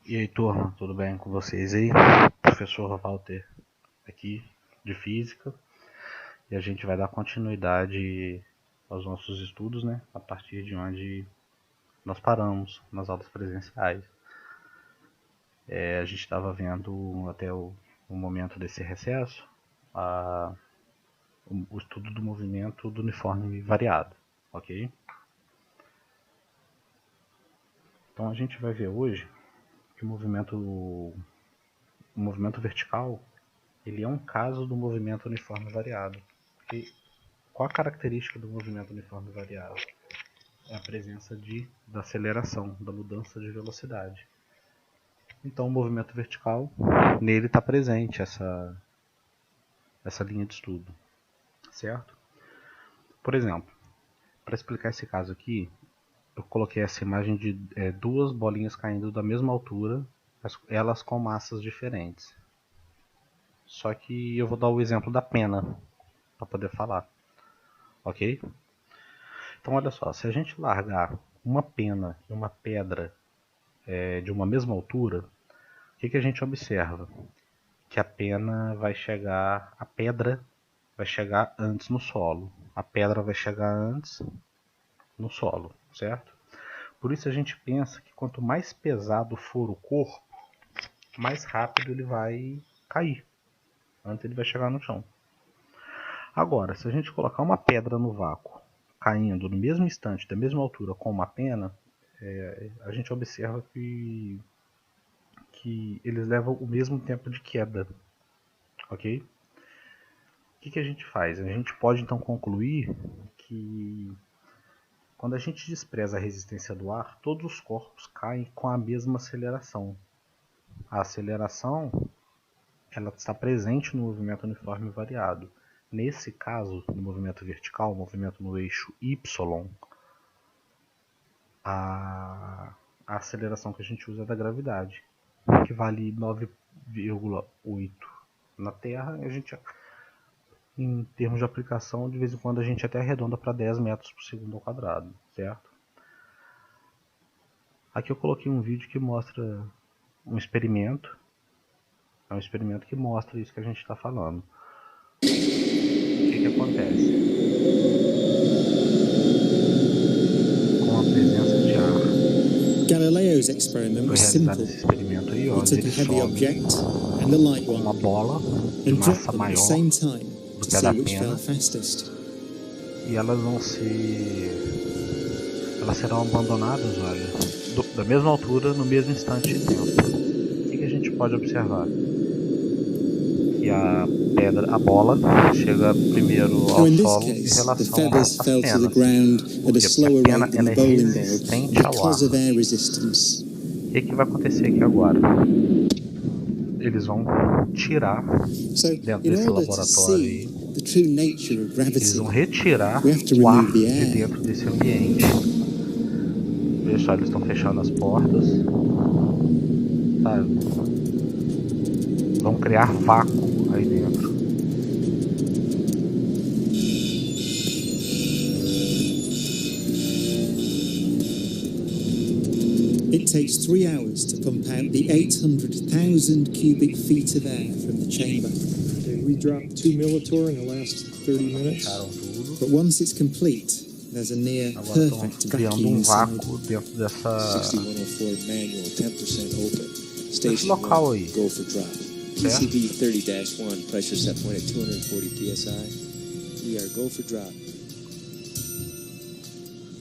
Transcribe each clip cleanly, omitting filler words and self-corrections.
E aí, turma, tudo bem com vocês aí? Professor Walter aqui, de Física. E a gente vai dar continuidade aos nossos estudos, né? A partir de onde nós paramos nas aulas presenciais. A gente estava vendo até o momento desse recesso o estudo do movimento do uniforme variado, ok? Então a gente vai ver hoje que o movimento vertical ele é um caso do movimento uniforme variado. E qual a característica do movimento uniforme variado? É a presença da aceleração, da mudança de velocidade. Então o movimento vertical, nele está presente essa linha de estudo, certo? Por exemplo, para explicar esse caso aqui, eu coloquei essa imagem de duas bolinhas caindo da mesma altura, elas com massas diferentes. Só que eu vou dar o exemplo da pena, para poder falar, ok? Então olha só, se a gente largar uma pena e uma pedra de uma mesma altura, o que a gente observa? Que a pedra vai chegar antes no solo, a pedra vai chegar antes no solo, certo? Por isso a gente pensa que quanto mais pesado for o corpo, mais rápido ele vai cair, antes ele vai chegar no chão. Agora, se a gente colocar uma pedra no vácuo, caindo no mesmo instante, da mesma altura com uma pena, a gente observa que eles levam o mesmo tempo de queda, ok? O que a gente faz? A gente pode então concluir que quando a gente despreza a resistência do ar, todos os corpos caem com a mesma aceleração. A aceleração ela está presente no movimento uniforme variado. Nesse caso, no movimento vertical, movimento no eixo Y, a aceleração que a gente usa é da gravidade, que vale 9,8 na Terra. A gente, em termos de aplicação, de vez em quando a gente até arredonda para 10 metros por segundo ao quadrado, certo? Aqui eu coloquei um vídeo que mostra um experimento. É um experimento que mostra isso que a gente está falando. O que acontece? Com a presença de ar, Galileo's experiment was simple. Aí, ó, He took a heavy object and a light one uma bola de and massa dropped them at maior the same time do to que a see da which pena, fell fastest. e elas serão abandonadas, olha, da mesma altura, no mesmo instante de tempo. O que a gente pode observar? Que a bola chega primeiro ao Now, in this solo em case, the relação feathers às fell to the penas, ground at a porque slower a pena rate than ela the é bowling ball resistente ao ar. because of air resistance. O que vai acontecer aqui agora? Eles vão tirar So, dentro in desse order to laboratório see aí, the true nature of eles gravity, vão retirar we have to o ar remove the de air. dentro desse ambiente. Veja só, eles estão fechando as portas, sabe? Vão criar vácuo aí dentro. It takes 3 hours to pump out the 800,000 cubic feet of air from the chamber. We dropped 2 millitorr in the last 30 minutes. Fecharam tudo. But once it's complete, there's a near Agora perfect estão criando vacuum inside. vácuo dentro dessa 6104 manual, 10% open. desse Station local 1, aí. go for drop. PCB 30-1, pressure set point at 240 psi. We are go for drop.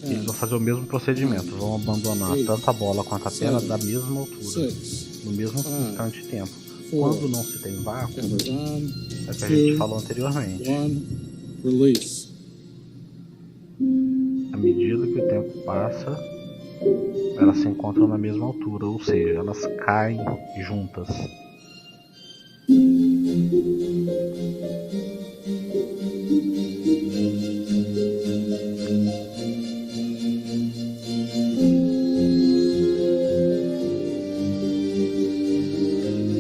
Eles vão fazer o mesmo procedimento, vão abandonar tanto a bola quanto a pena da mesma altura, no mesmo instante de tempo. Quando não se tem vácuo, é o que a gente falou anteriormente. À medida que o tempo passa, elas se encontram na mesma altura, ou seja, elas caem juntas. O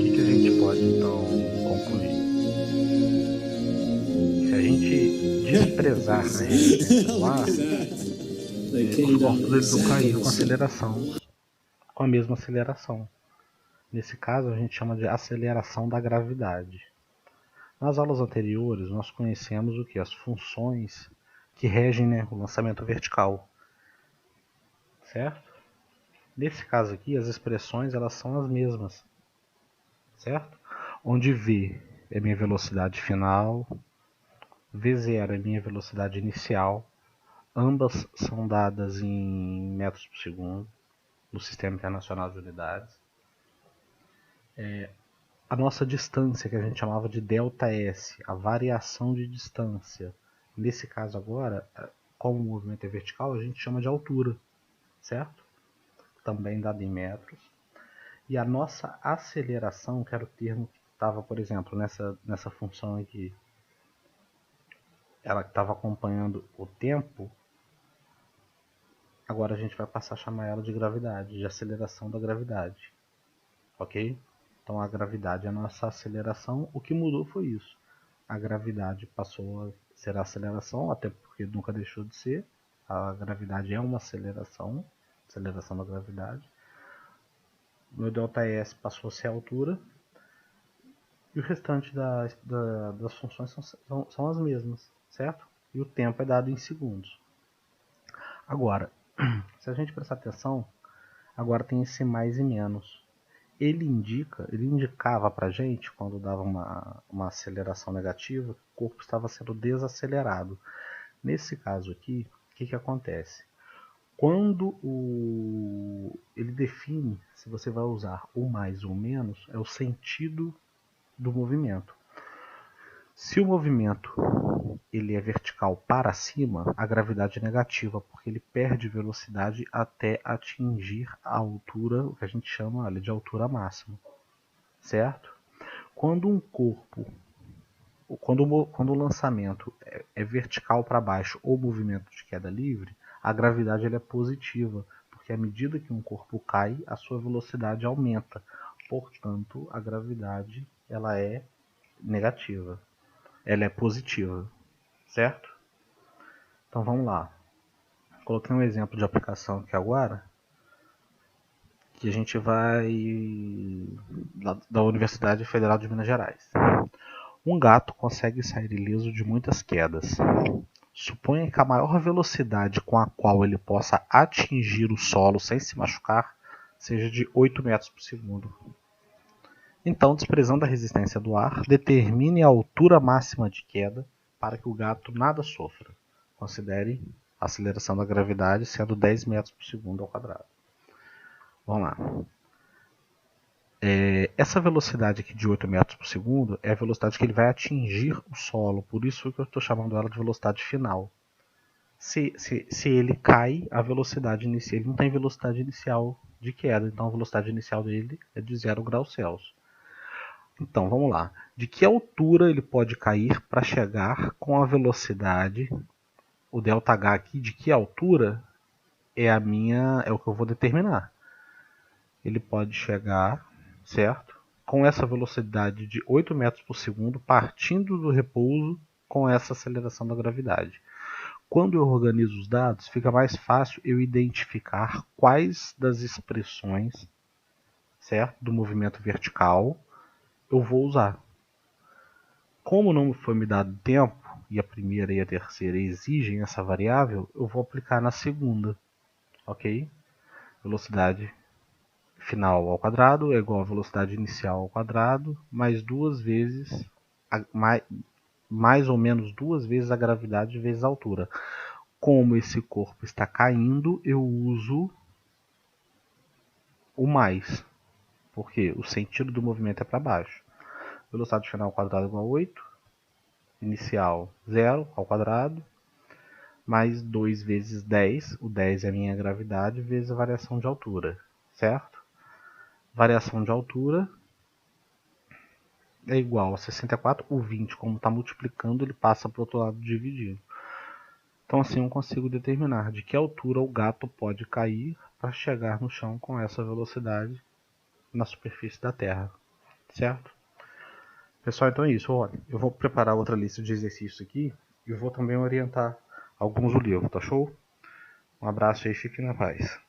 que a gente pode então concluir? Se a gente desprezar a resistência do ar, os corpos eles vão cair com a mesma aceleração. Nesse caso a gente chama de aceleração da gravidade. Nas aulas anteriores nós conhecemos o que? As funções que regem, né, o lançamento vertical, certo? Nesse caso aqui as expressões elas são as mesmas, certo? Onde v é minha velocidade final, v0 é minha velocidade inicial, ambas são dadas em metros por segundo no Sistema Internacional de Unidades. A nossa distância, que a gente chamava de ΔS, a variação de distância. Nesse caso agora, como o movimento é vertical, a gente chama de altura, certo? Também dada em metros. E a nossa aceleração, que era o termo que estava, por exemplo, nessa função aqui, ela estava acompanhando o tempo, agora a gente vai passar a chamar ela de gravidade, de aceleração da gravidade, ok? Então a gravidade é a nossa aceleração, o que mudou foi isso. A gravidade passou a ser a aceleração, até porque nunca deixou de ser. A gravidade é uma aceleração da gravidade. Meu ΔS passou a ser a altura. E o restante das funções são as mesmas, certo? E o tempo é dado em segundos. Agora, se a gente prestar atenção, agora tem esse mais e menos. Ele indicava para a gente, quando dava uma aceleração negativa, que o corpo estava sendo desacelerado. Nesse caso aqui, o que acontece? Quando ele define se você vai usar o mais ou menos, é o sentido do movimento. Se o movimento ele é vertical para cima, a gravidade é negativa, porque ele perde velocidade até atingir a altura, o que a gente chama ali de altura máxima, certo? Quando um corpo, quando o lançamento é vertical para baixo ou movimento de queda livre, a gravidade é positiva, porque à medida que um corpo cai, a sua velocidade aumenta. Portanto, a gravidade ela é negativa. Ela é positiva, certo? Então vamos lá. Coloquei um exemplo de aplicação aqui agora, que a gente vai da Universidade Federal de Minas Gerais. Um gato consegue sair ileso de muitas quedas. Suponha que a maior velocidade com a qual ele possa atingir o solo sem se machucar seja de 8 metros por segundo. Então, desprezando a resistência do ar, determine a altura máxima de queda para que o gato nada sofra. Considere a aceleração da gravidade sendo 10 metros por segundo ao quadrado. Vamos lá. Essa velocidade aqui de 8 metros por segundo é a velocidade que ele vai atingir o solo, por isso que eu estou chamando ela de velocidade final. Se ele cai, a velocidade inicial, ele não tem velocidade inicial de queda, então a velocidade inicial dele é de 0 graus Celsius. Então, vamos lá. De que altura ele pode cair para chegar com a velocidade, o ΔH aqui, de que altura é o que eu vou determinar. Ele pode chegar, certo? Com essa velocidade de 8 metros por segundo, partindo do repouso com essa aceleração da gravidade. Quando eu organizo os dados, fica mais fácil eu identificar quais das expressões, certo, do movimento vertical eu vou usar. Como não foi me dado tempo, e a primeira e a terceira exigem essa variável, eu vou aplicar na segunda, ok? Velocidade final ao quadrado é igual a velocidade inicial ao quadrado, mais duas vezes, mais ou menos duas vezes a gravidade vezes a altura. Como esse corpo está caindo, eu uso o mais, porque o sentido do movimento é para baixo. Velocidade final ao quadrado igual a 8, inicial 0 ao quadrado, mais 2 vezes 10, o 10 é a minha gravidade, vezes a variação de altura, certo? Variação de altura é igual a 64, o 20, como está multiplicando, ele passa para o outro lado dividido. Então assim eu consigo determinar de que altura o gato pode cair para chegar no chão com essa velocidade na superfície da Terra, certo? Pessoal, então é isso. Olha, eu vou preparar outra lista de exercícios aqui e vou também orientar alguns do livro, tá show? Um abraço aí, fiquem na paz.